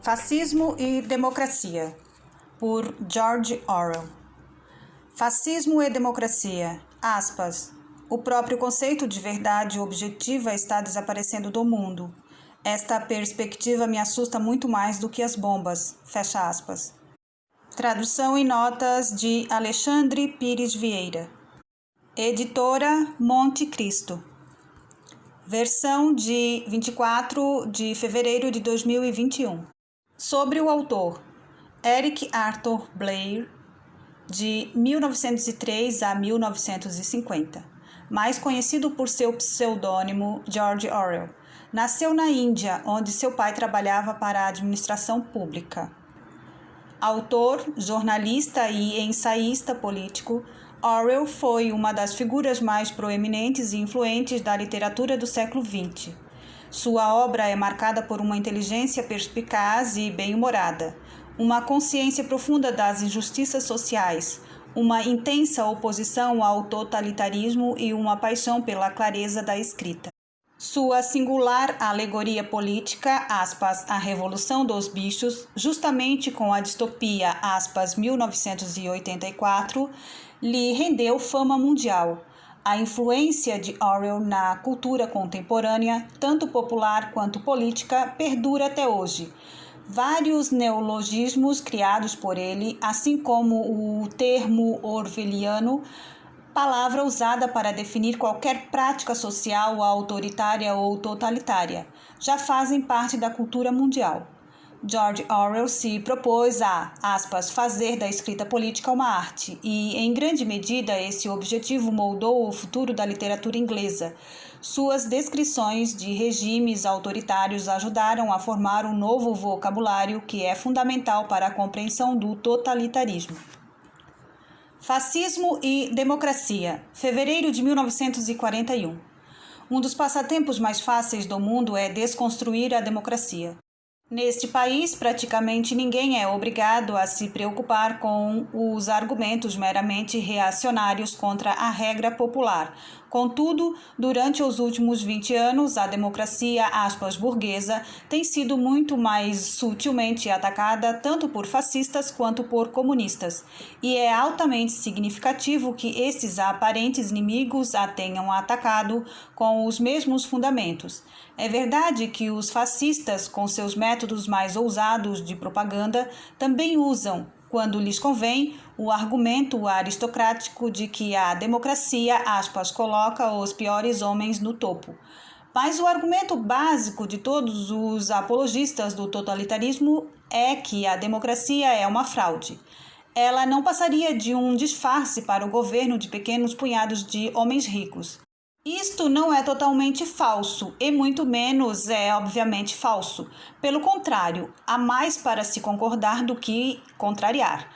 Fascismo e Democracia, por George Orwell. Fascismo e democracia, aspas. O próprio conceito de verdade objetiva está desaparecendo do mundo. Esta perspectiva me assusta muito mais do que as bombas, fecha aspas. Tradução e notas de Alexandre Pires Vieira. Editora Monte Cristo. Versão de 24 de fevereiro de 2021. Sobre o autor, Eric Arthur Blair, de 1903 a 1950, mais conhecido por seu pseudônimo George Orwell, nasceu na Índia, onde seu pai trabalhava para a administração pública. Autor, jornalista e ensaísta político, Orwell foi uma das figuras mais proeminentes e influentes da literatura do século XX. Sua obra é marcada por uma inteligência perspicaz e bem-humorada, uma consciência profunda das injustiças sociais, uma intensa oposição ao totalitarismo e uma paixão pela clareza da escrita. Sua singular alegoria política, aspas, a Revolução dos Bichos, justamente com a distopia, aspas, 1984, lhe rendeu fama mundial. A influência de Orwell na cultura contemporânea, tanto popular quanto política, perdura até hoje. Vários neologismos criados por ele, assim como o termo orwelliano, palavra usada para definir qualquer prática social autoritária ou totalitária, já fazem parte da cultura mundial. George Orwell se propôs a, aspas, fazer da escrita política uma arte e, em grande medida, esse objetivo moldou o futuro da literatura inglesa. Suas descrições de regimes autoritários ajudaram a formar um novo vocabulário que é fundamental para a compreensão do totalitarismo. Fascismo e Democracia, fevereiro de 1941. Um dos passatempos mais fáceis do mundo é desconstruir a democracia. Neste país, praticamente ninguém é obrigado a se preocupar com os argumentos meramente reacionários contra a regra popular. Contudo, durante os últimos 20 anos, a democracia, aspas, burguesa, tem sido muito mais sutilmente atacada tanto por fascistas quanto por comunistas, e é altamente significativo que esses aparentes inimigos a tenham atacado com os mesmos fundamentos. É verdade que os fascistas, com seus métodos mais ousados de propaganda, também usam, quando lhes convém, o argumento aristocrático de que a democracia, aspas, coloca os piores homens no topo. Mas o argumento básico de todos os apologistas do totalitarismo é que a democracia é uma fraude. Ela não passaria de um disfarce para o governo de pequenos punhados de homens ricos. Isto não é totalmente falso, e muito menos é obviamente falso. Pelo contrário, há mais para se concordar do que contrariar.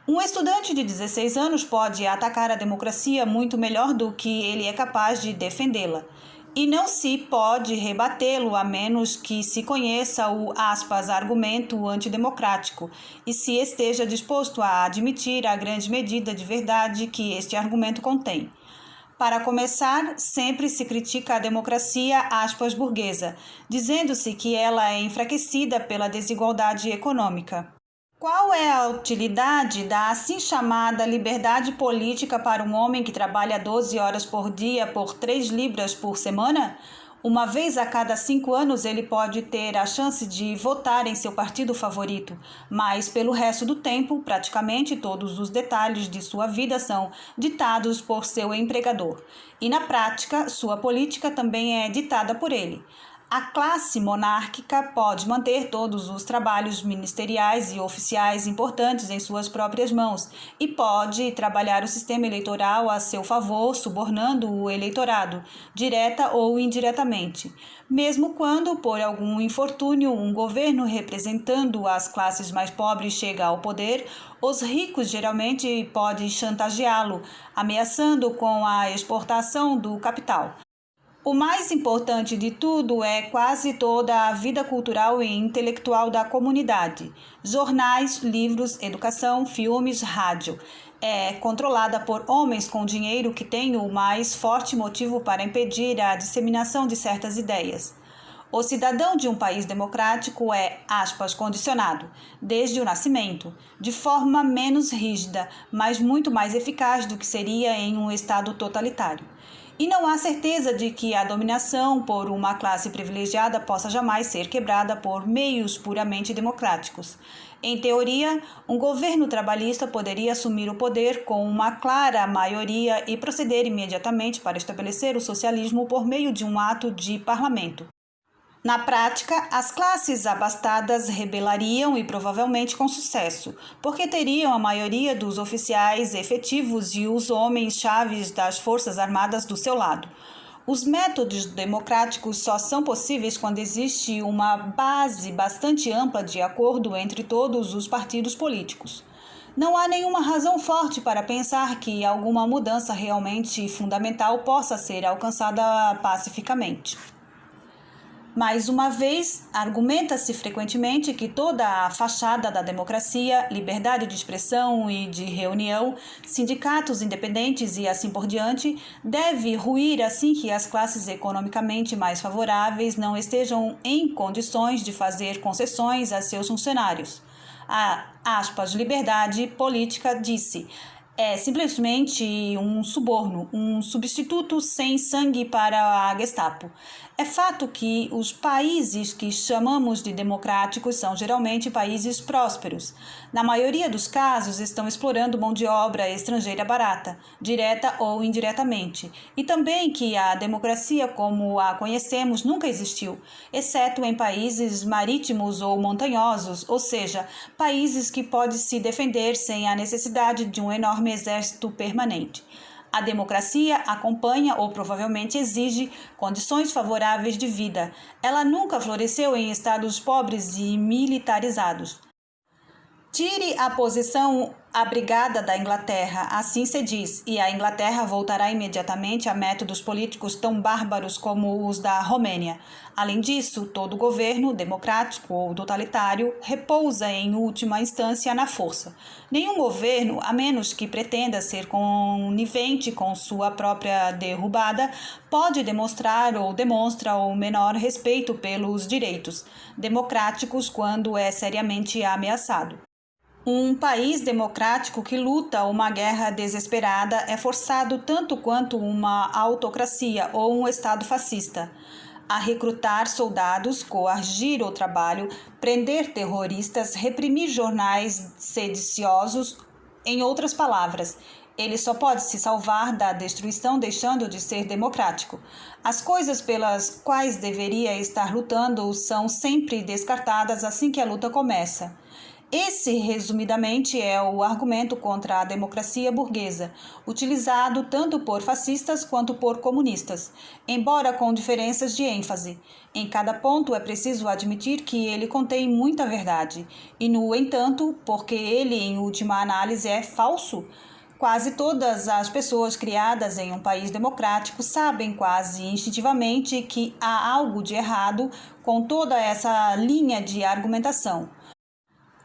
Um estudante de 16 anos pode atacar a democracia muito melhor do que ele é capaz de defendê-la. E não se pode rebatê-lo a menos que se conheça o, aspas, argumento antidemocrático e se esteja disposto a admitir a grande medida de verdade que este argumento contém. Para começar, sempre se critica a democracia, aspas, burguesa, dizendo-se que ela é enfraquecida pela desigualdade econômica. Qual é a utilidade da assim chamada liberdade política para um homem que trabalha 12 horas por dia por 3 libras por semana? Uma vez a cada 5 anos ele pode ter a chance de votar em seu partido favorito, mas pelo resto do tempo, praticamente todos os detalhes de sua vida são ditados por seu empregador. E na prática, sua política também é ditada por ele. A classe monárquica pode manter todos os trabalhos ministeriais e oficiais importantes em suas próprias mãos e pode trabalhar o sistema eleitoral a seu favor, subornando o eleitorado, direta ou indiretamente. Mesmo quando, por algum infortúnio, um governo representando as classes mais pobres chega ao poder, os ricos geralmente podem chantageá-lo, ameaçando com a exportação do capital. O mais importante de tudo é quase toda a vida cultural e intelectual da comunidade. Jornais, livros, educação, filmes, rádio. É controlada por homens com dinheiro que têm o mais forte motivo para impedir a disseminação de certas ideias. O cidadão de um país democrático é, aspas, condicionado, desde o nascimento, de forma menos rígida, mas muito mais eficaz do que seria em um Estado totalitário. E não há certeza de que a dominação por uma classe privilegiada possa jamais ser quebrada por meios puramente democráticos. Em teoria, um governo trabalhista poderia assumir o poder com uma clara maioria e proceder imediatamente para estabelecer o socialismo por meio de um ato de parlamento. Na prática, as classes abastadas rebelariam e provavelmente com sucesso, porque teriam a maioria dos oficiais efetivos e os homens-chave das forças armadas do seu lado. Os métodos democráticos só são possíveis quando existe uma base bastante ampla de acordo entre todos os partidos políticos. Não há nenhuma razão forte para pensar que alguma mudança realmente fundamental possa ser alcançada pacificamente. Mais uma vez, argumenta-se frequentemente que toda a fachada da democracia, liberdade de expressão e de reunião, sindicatos independentes e assim por diante, deve ruir assim que as classes economicamente mais favoráveis não estejam em condições de fazer concessões a seus funcionários. A, aspas, liberdade política, disse, é simplesmente um suborno, um substituto sem sangue para a Gestapo. É fato que os países que chamamos de democráticos são geralmente países prósperos. Na maioria dos casos, estão explorando mão de obra estrangeira barata, direta ou indiretamente. E também que a democracia como a conhecemos nunca existiu, exceto em países marítimos ou montanhosos, ou seja, países que podem se defender sem a necessidade de um enorme exército permanente. A democracia acompanha ou provavelmente exige condições favoráveis de vida. Ela nunca floresceu em estados pobres e militarizados. Tire a posição abrigada da Inglaterra, assim se diz, e a Inglaterra voltará imediatamente a métodos políticos tão bárbaros como os da Romênia. Além disso, todo governo, democrático ou totalitário, repousa em última instância na força. Nenhum governo, a menos que pretenda ser conivente com sua própria derrubada, pode demonstrar ou demonstra o menor respeito pelos direitos democráticos quando é seriamente ameaçado. Um país democrático que luta uma guerra desesperada é forçado tanto quanto uma autocracia ou um Estado fascista a recrutar soldados, coagir o trabalho, prender terroristas, reprimir jornais sediciosos. Em outras palavras, ele só pode se salvar da destruição deixando de ser democrático. As coisas pelas quais deveria estar lutando são sempre descartadas assim que a luta começa. Esse, resumidamente, é o argumento contra a democracia burguesa, utilizado tanto por fascistas quanto por comunistas, embora com diferenças de ênfase. Em cada ponto é preciso admitir que ele contém muita verdade, e, no entanto, porque ele, em última análise, é falso, quase todas as pessoas criadas em um país democrático sabem quase instintivamente que há algo de errado com toda essa linha de argumentação.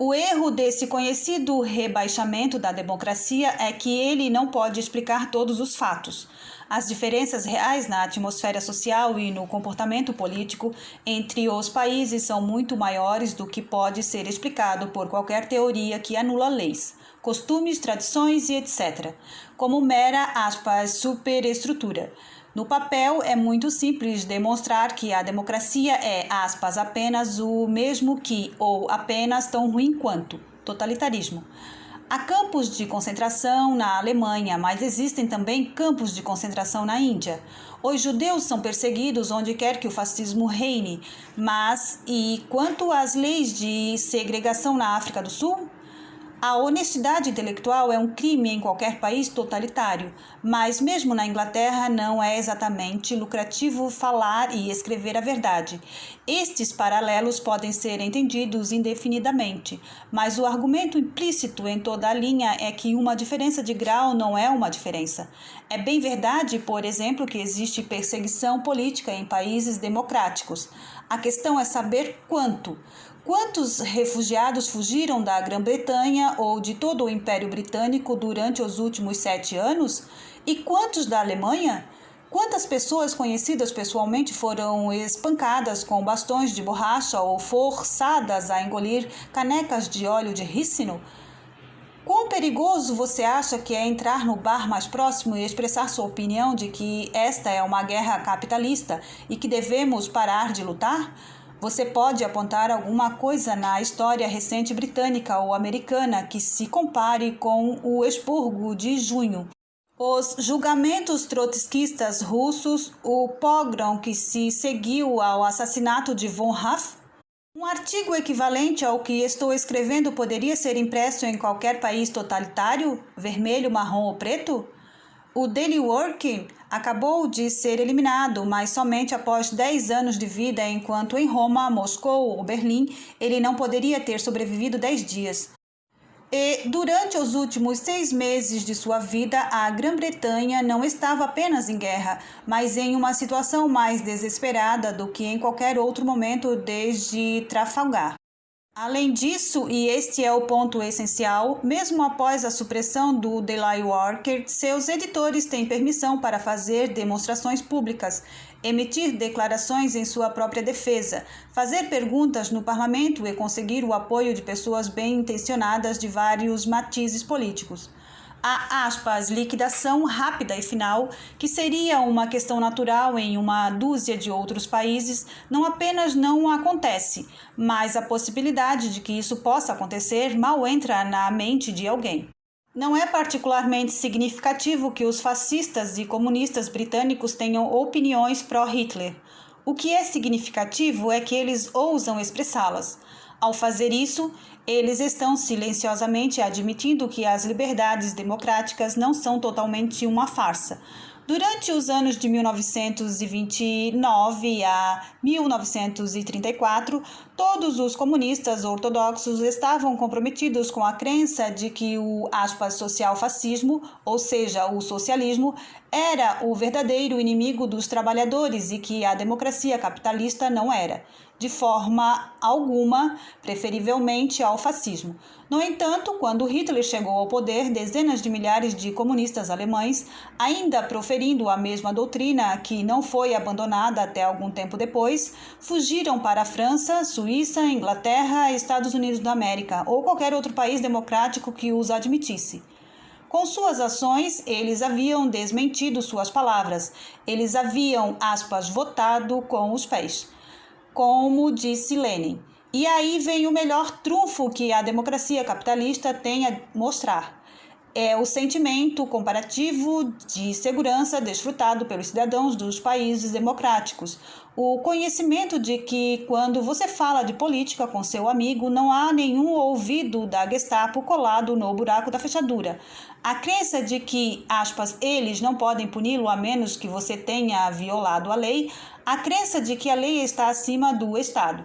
O erro desse conhecido rebaixamento da democracia é que ele não pode explicar todos os fatos. As diferenças reais na atmosfera social e no comportamento político entre os países são muito maiores do que pode ser explicado por qualquer teoria que anula leis, costumes, tradições e etc., como mera, aspas, superestrutura. No papel, é muito simples demonstrar que a democracia é, aspas, apenas o mesmo que, ou apenas tão ruim quanto, totalitarismo. Há campos de concentração na Alemanha, mas existem também campos de concentração na Índia. Os judeus são perseguidos onde quer que o fascismo reine, mas e quanto às leis de segregação na África do Sul? A honestidade intelectual é um crime em qualquer país totalitário, mas mesmo na Inglaterra não é exatamente lucrativo falar e escrever a verdade. Estes paralelos podem ser entendidos indefinidamente, mas o argumento implícito em toda a linha é que uma diferença de grau não é uma diferença. É bem verdade, por exemplo, que existe perseguição política em países democráticos. A questão é saber quanto. Quantos refugiados fugiram da Grã-Bretanha ou de todo o Império Britânico durante os últimos 7 anos? E quantos da Alemanha? Quantas pessoas conhecidas pessoalmente foram espancadas com bastões de borracha ou forçadas a engolir canecas de óleo de rícino? Quão perigoso você acha que é entrar no bar mais próximo e expressar sua opinião de que esta é uma guerra capitalista e que devemos parar de lutar? Você pode apontar alguma coisa na história recente britânica ou americana que se compare com o expurgo de junho, os julgamentos trotskistas russos, o pogrom que se seguiu ao assassinato de von Raff? Um artigo equivalente ao que estou escrevendo poderia ser impresso em qualquer país totalitário, vermelho, marrom ou preto? O Daily Worker acabou de ser eliminado, mas somente após 10 anos de vida, enquanto em Roma, Moscou ou Berlim ele não poderia ter sobrevivido 10 dias. E durante os últimos 6 meses de sua vida, a Grã-Bretanha não estava apenas em guerra, mas em uma situação mais desesperada do que em qualquer outro momento desde Trafalgar. Além disso, e este é o ponto essencial, mesmo após a supressão do Daily Worker, seus editores têm permissão para fazer demonstrações públicas, emitir declarações em sua própria defesa, fazer perguntas no parlamento e conseguir o apoio de pessoas bem-intencionadas de vários matizes políticos. A liquidação rápida e final, que seria uma questão natural em uma dúzia de outros países, não apenas não acontece, mas a possibilidade de que isso possa acontecer mal entra na mente de alguém. Não é particularmente significativo que os fascistas e comunistas britânicos tenham opiniões pró-Hitler. O que é significativo é que eles ousam expressá-las. Ao fazer isso, eles estão silenciosamente admitindo que as liberdades democráticas não são totalmente uma farsa. Durante os anos de 1929 a 1934, todos os comunistas ortodoxos estavam comprometidos com a crença de que o social-fascismo, ou seja, o socialismo, era o verdadeiro inimigo dos trabalhadores e que a democracia capitalista não era, de forma alguma, preferivelmente ao fascismo. No entanto, quando Hitler chegou ao poder, dezenas de milhares de comunistas alemães, ainda proferindo a mesma doutrina que não foi abandonada até algum tempo depois, fugiram para a França, Suíça, Inglaterra, Estados Unidos da América ou qualquer outro país democrático que os admitisse. Com suas ações, eles haviam desmentido suas palavras, eles haviam, votado com os pés, como disse Lenin. E aí vem o melhor trunfo que a democracia capitalista tem a mostrar. É o sentimento comparativo de segurança desfrutado pelos cidadãos dos países democráticos. O conhecimento de que, quando você fala de política com seu amigo, não há nenhum ouvido da Gestapo colado no buraco da fechadura. A crença de que, eles não podem puni-lo a menos que você tenha violado a lei. A crença de que a lei está acima do Estado.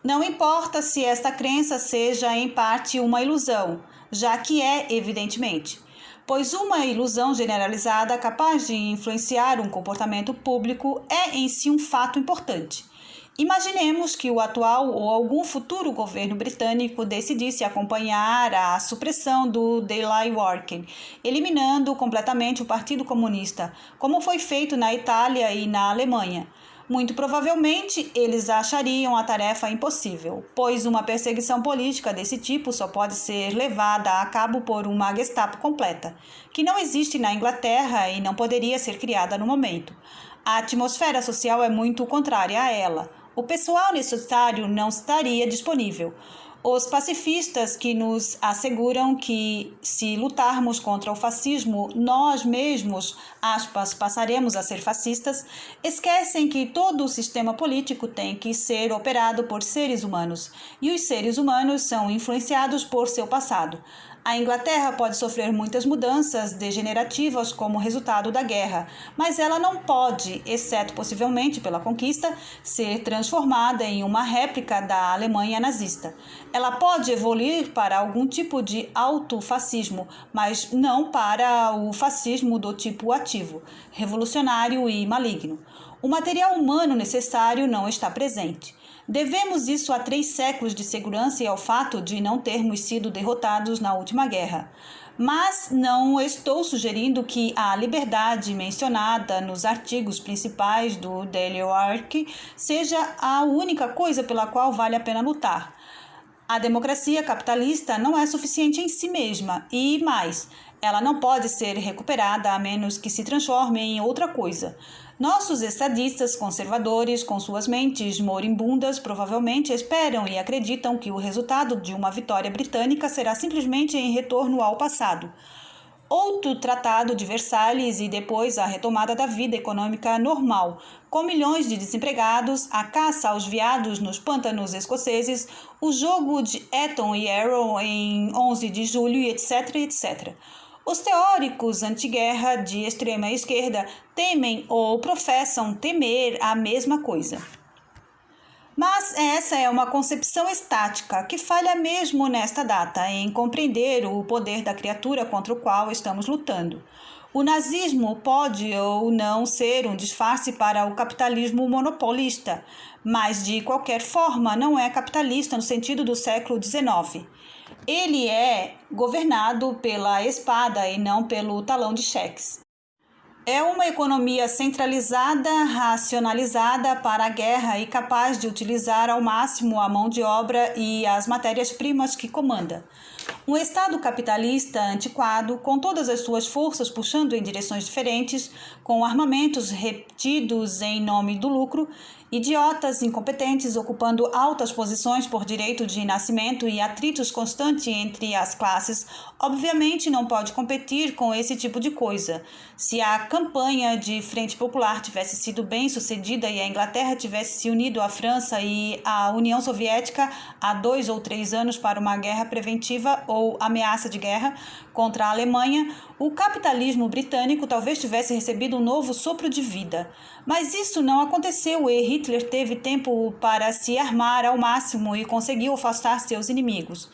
Não importa se esta crença seja em parte uma ilusão, já que é, evidentemente, pois uma ilusão generalizada capaz de influenciar um comportamento público é em si um fato importante. Imaginemos que o atual ou algum futuro governo britânico decidisse acompanhar a supressão do Daily Worker, eliminando completamente o Partido Comunista, como foi feito na Itália e na Alemanha. Muito provavelmente, eles achariam a tarefa impossível, pois uma perseguição política desse tipo só pode ser levada a cabo por uma Gestapo completa, que não existe na Inglaterra e não poderia ser criada no momento. A atmosfera social é muito contrária a ela. O pessoal necessário não estaria disponível. Os pacifistas que nos asseguram que, se lutarmos contra o fascismo, nós mesmos, passaremos a ser fascistas, esquecem que todo o sistema político tem que ser operado por seres humanos, e os seres humanos são influenciados por seu passado. A Inglaterra pode sofrer muitas mudanças degenerativas como resultado da guerra, mas ela não pode, exceto possivelmente pela conquista, ser transformada em uma réplica da Alemanha nazista. Ela pode evoluir para algum tipo de autofascismo, mas não para o fascismo do tipo ativo, revolucionário e maligno. O material humano necessário não está presente. Devemos isso a 3 séculos de segurança e ao fato de não termos sido derrotados na última última guerra. Mas não estou sugerindo que a liberdade mencionada nos artigos principais do Daily Work seja a única coisa pela qual vale a pena lutar. A democracia capitalista não é suficiente em si mesma e, mais, ela não pode ser recuperada a menos que se transforme em outra coisa. Nossos estadistas conservadores, com suas mentes moribundas, provavelmente esperam e acreditam que o resultado de uma vitória britânica será simplesmente em retorno ao passado. Outro tratado de Versalhes e depois a retomada da vida econômica normal, com milhões de desempregados, a caça aos veados nos pântanos escoceses, o jogo de Eton e Arrow em 11 de julho, etc, etc. Os teóricos anti-guerra de extrema esquerda temem ou professam temer a mesma coisa. Mas essa é uma concepção estática que falha mesmo nesta data em compreender o poder da criatura contra o qual estamos lutando. O nazismo pode ou não ser um disfarce para o capitalismo monopolista, mas de qualquer forma não é capitalista no sentido do século XIX. Ele é governado pela espada e não pelo talão de cheques. É uma economia centralizada, racionalizada para a guerra e capaz de utilizar ao máximo a mão de obra e as matérias-primas que comanda. Um Estado capitalista antiquado, com todas as suas forças puxando em direções diferentes, com armamentos retidos em nome do lucro, idiotas incompetentes ocupando altas posições por direito de nascimento e atritos constantes entre as classes, obviamente não pode competir com esse tipo de coisa. Se a campanha de Frente Popular tivesse sido bem sucedida e a Inglaterra tivesse se unido à França e à União Soviética há 2 ou 3 anos para uma guerra preventiva ou ameaça de guerra contra a Alemanha, o capitalismo britânico talvez tivesse recebido um novo sopro de vida. Mas isso não aconteceu e Hitler teve tempo para se armar ao máximo e conseguiu afastar seus inimigos.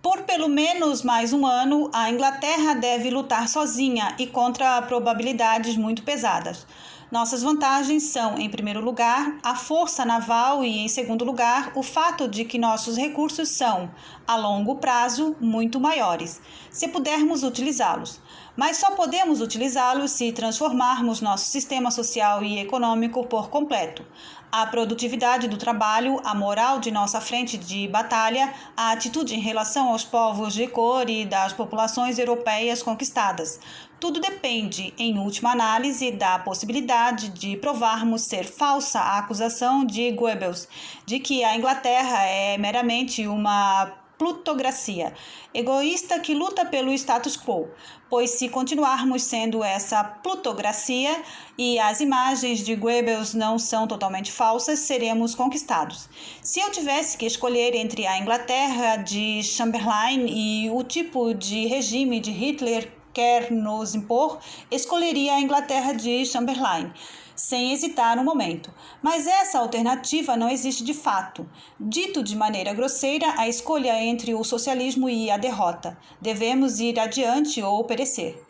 Por pelo menos mais um ano, a Inglaterra deve lutar sozinha e contra probabilidades muito pesadas. Nossas vantagens são, em primeiro lugar, a força naval e, em segundo lugar, o fato de que nossos recursos são, a longo prazo, muito maiores, se pudermos utilizá-los. Mas só podemos utilizá-los se transformarmos nosso sistema social e econômico por completo. A produtividade do trabalho, a moral de nossa frente de batalha, a atitude em relação aos povos de cor e das populações europeias conquistadas. Tudo depende, em última análise, da possibilidade de provarmos ser falsa a acusação de Goebbels de que a Inglaterra é meramente uma plutocracia egoísta que luta pelo status quo, pois se continuarmos sendo essa plutocracia e as imagens de Goebbels não são totalmente falsas, seremos conquistados. Se eu tivesse que escolher entre a Inglaterra de Chamberlain e o tipo de regime de Hitler quer nos impor, escolheria a Inglaterra de Chamberlain, sem hesitar um momento. Mas essa alternativa não existe de fato. Dito de maneira grosseira, a escolha entre o socialismo e a derrota. Devemos ir adiante ou perecer.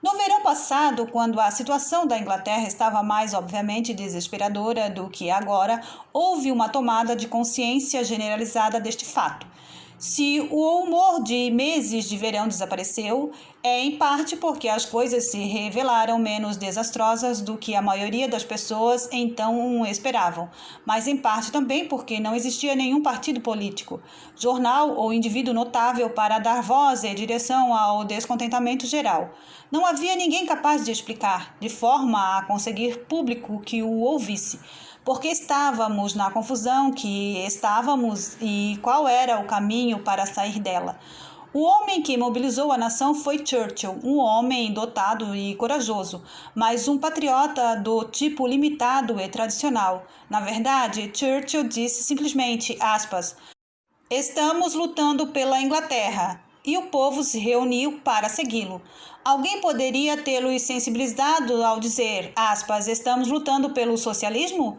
No verão passado, quando a situação da Inglaterra estava mais obviamente desesperadora do que agora, houve uma tomada de consciência generalizada deste fato. Se o humor de meses de verão desapareceu, é em parte porque as coisas se revelaram menos desastrosas do que a maioria das pessoas então esperavam, mas em parte também porque não existia nenhum partido político, jornal ou indivíduo notável para dar voz e direção ao descontentamento geral. Não havia ninguém capaz de explicar, de forma a conseguir público que o ouvisse. Porque estávamos na confusão que estávamos e qual era o caminho para sair dela. O homem que mobilizou a nação foi Churchill, um homem dotado e corajoso, mas um patriota do tipo limitado e tradicional. Na verdade, Churchill disse simplesmente, aspas, "Estamos lutando pela Inglaterra", e o povo se reuniu para segui-lo. Alguém poderia tê-lo sensibilizado ao dizer, aspas, "Estamos lutando pelo socialismo"?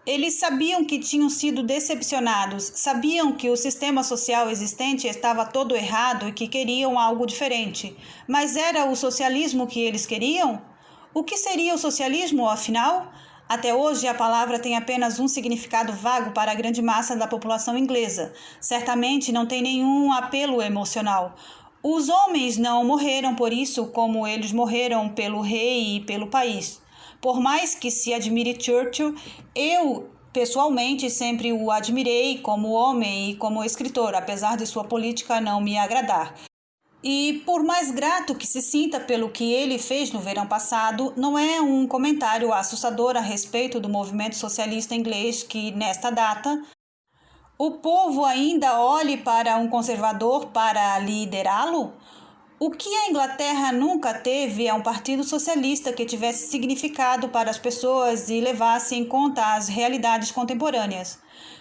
Eles sabiam que tinham sido decepcionados, sabiam que o sistema social existente estava todo errado e que queriam algo diferente. Mas era o socialismo que eles queriam? O que seria o socialismo, afinal? Até hoje, a palavra tem apenas um significado vago para a grande massa da população inglesa. Certamente não tem nenhum apelo emocional. Os homens não morreram por isso como eles morreram pelo rei e pelo país. Por mais que se admire Churchill, eu pessoalmente sempre o admirei como homem e como escritor, apesar de sua política não me agradar. E por mais grato que se sinta pelo que ele fez no verão passado, não é um comentário assustador a respeito do movimento socialista inglês que, nesta data, o povo ainda olhe para um conservador para liderá-lo? O que a Inglaterra nunca teve é um partido socialista que tivesse significado para as pessoas e levasse em conta as realidades contemporâneas.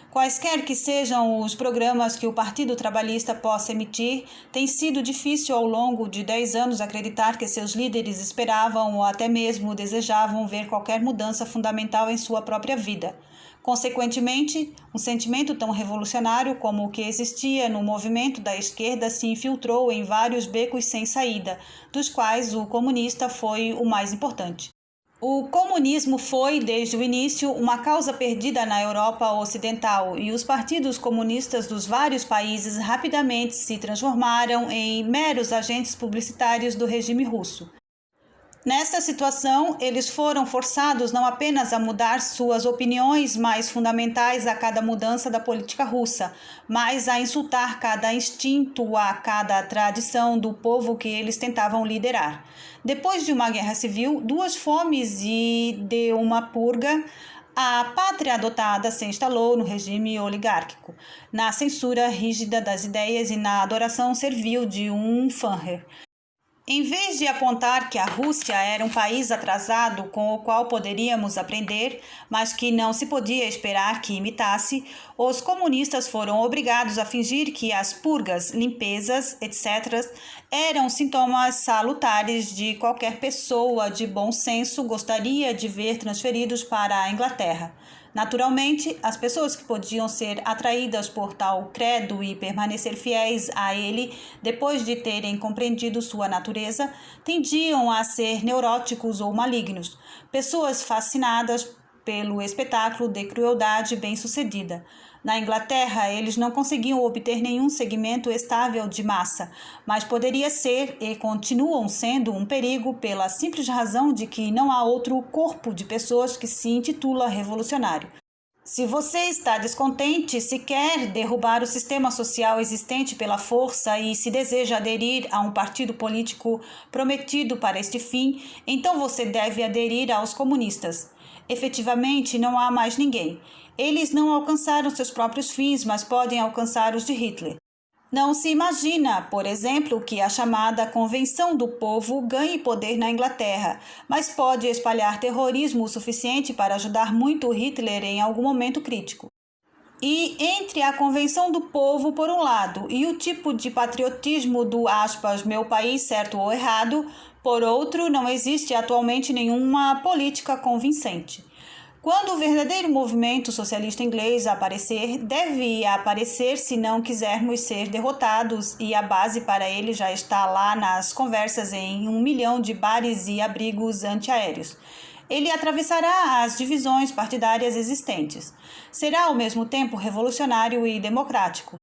Quaisquer que sejam os programas que o Partido Trabalhista possa emitir, tem sido difícil ao longo de 10 anos acreditar que seus líderes esperavam ou até mesmo desejavam ver qualquer mudança fundamental em sua própria vida. Consequentemente, um sentimento tão revolucionário como o que existia no movimento da esquerda se infiltrou em vários becos sem saída, dos quais o comunista foi o mais importante. O comunismo foi, desde o início, uma causa perdida na Europa Ocidental e os partidos comunistas dos vários países rapidamente se transformaram em meros agentes publicitários do regime russo. Nesta situação, eles foram forçados não apenas a mudar suas opiniões mais fundamentais a cada mudança da política russa, mas a insultar cada instinto, a cada tradição do povo que eles tentavam liderar. Depois de uma guerra civil, 2 fomes e de uma purga, a pátria adotada se instalou no regime oligárquico, na censura rígida das ideias e na adoração servil de um Führer. Em vez de apontar que a Rússia era um país atrasado com o qual poderíamos aprender, mas que não se podia esperar que imitasse, os comunistas foram obrigados a fingir que as purgas, limpezas, etc., eram sintomas salutares de qualquer pessoa de bom senso gostaria de ver transferidos para a Inglaterra. Naturalmente, as pessoas que podiam ser atraídas por tal credo e permanecer fiéis a ele depois de terem compreendido sua natureza, tendiam a ser neuróticos ou malignos, pessoas fascinadas pelo espetáculo de crueldade bem-sucedida. Na Inglaterra, eles não conseguiam obter nenhum segmento estável de massa, mas poderia ser e continuam sendo um perigo pela simples razão de que não há outro corpo de pessoas que se intitula revolucionário. Se você está descontente, se quer derrubar o sistema social existente pela força e se deseja aderir a um partido político prometido para este fim, então você deve aderir aos comunistas. Efetivamente, não há mais ninguém. Eles não alcançaram seus próprios fins, mas podem alcançar os de Hitler. Não se imagina, por exemplo, que a chamada Convenção do Povo ganhe poder na Inglaterra, mas pode espalhar terrorismo o suficiente para ajudar muito Hitler em algum momento crítico. E entre a Convenção do Povo, por um lado, e o tipo de patriotismo do meu país certo ou errado, por outro, não existe atualmente nenhuma política convincente. Quando o verdadeiro movimento socialista inglês aparecer, deve aparecer se não quisermos ser derrotados, e a base para ele já está lá nas conversas em 1 milhão de bares e abrigos antiaéreos. Ele atravessará as divisões partidárias existentes. Será ao mesmo tempo revolucionário e democrático.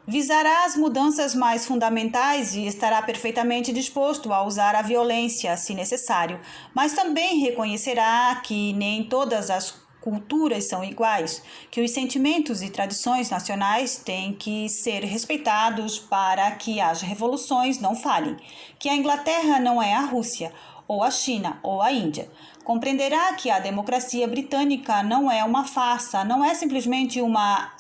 Visará as mudanças mais fundamentais e estará perfeitamente disposto a usar a violência, se necessário, mas também reconhecerá que nem todas as culturas são iguais, que os sentimentos e tradições nacionais têm que ser respeitados para que as revoluções não falhem, que a Inglaterra não é a Rússia, ou a China, ou a Índia. Compreenderá que a democracia britânica não é uma farsa, não é simplesmente uma,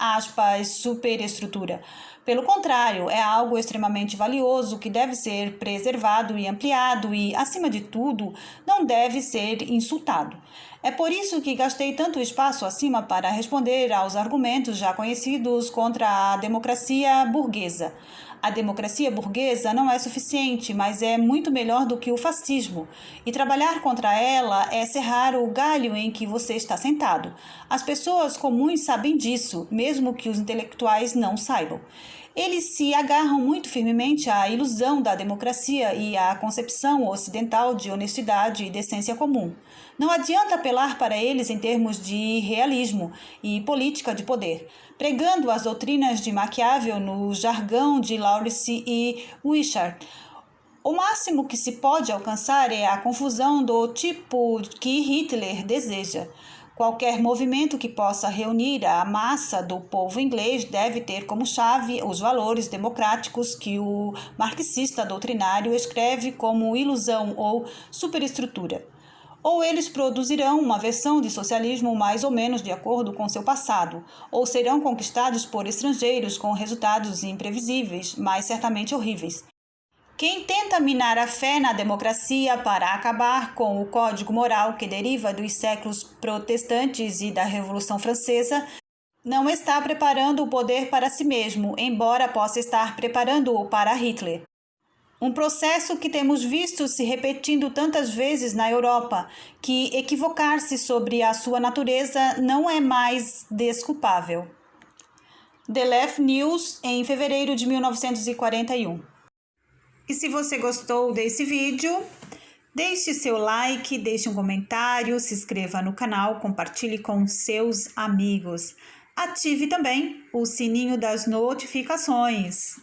superestrutura. Pelo contrário, é algo extremamente valioso que deve ser preservado e ampliado e, acima de tudo, não deve ser insultado. É por isso que gastei tanto espaço acima para responder aos argumentos já conhecidos contra a democracia burguesa. A democracia burguesa não é suficiente, mas é muito melhor do que o fascismo. E trabalhar contra ela é serrar o galho em que você está sentado. As pessoas comuns sabem disso, mesmo que os intelectuais não saibam. Eles se agarram muito firmemente à ilusão da democracia e à concepção ocidental de honestidade e decência comum. Não adianta apelar para eles em termos de realismo e política de poder, pregando as doutrinas de Maquiavel no jargão de Lawrence e Wishart. O máximo que se pode alcançar é a confusão do tipo que Hitler deseja. Qualquer movimento que possa reunir a massa do povo inglês deve ter como chave os valores democráticos que o marxista doutrinário escreve como ilusão ou superestrutura. Ou eles produzirão uma versão de socialismo mais ou menos de acordo com seu passado, ou serão conquistados por estrangeiros com resultados imprevisíveis, mas certamente horríveis. Quem tenta minar a fé na democracia para acabar com o código moral que deriva dos séculos protestantes e da Revolução Francesa não está preparando o poder para si mesmo, embora possa estar preparando-o para Hitler. Um processo que temos visto se repetindo tantas vezes na Europa, que equivocar-se sobre a sua natureza não é mais desculpável. The Left News, em fevereiro de 1941. E se você gostou desse vídeo, deixe seu like, deixe um comentário, se inscreva no canal, compartilhe com seus amigos. Ative também o sininho das notificações.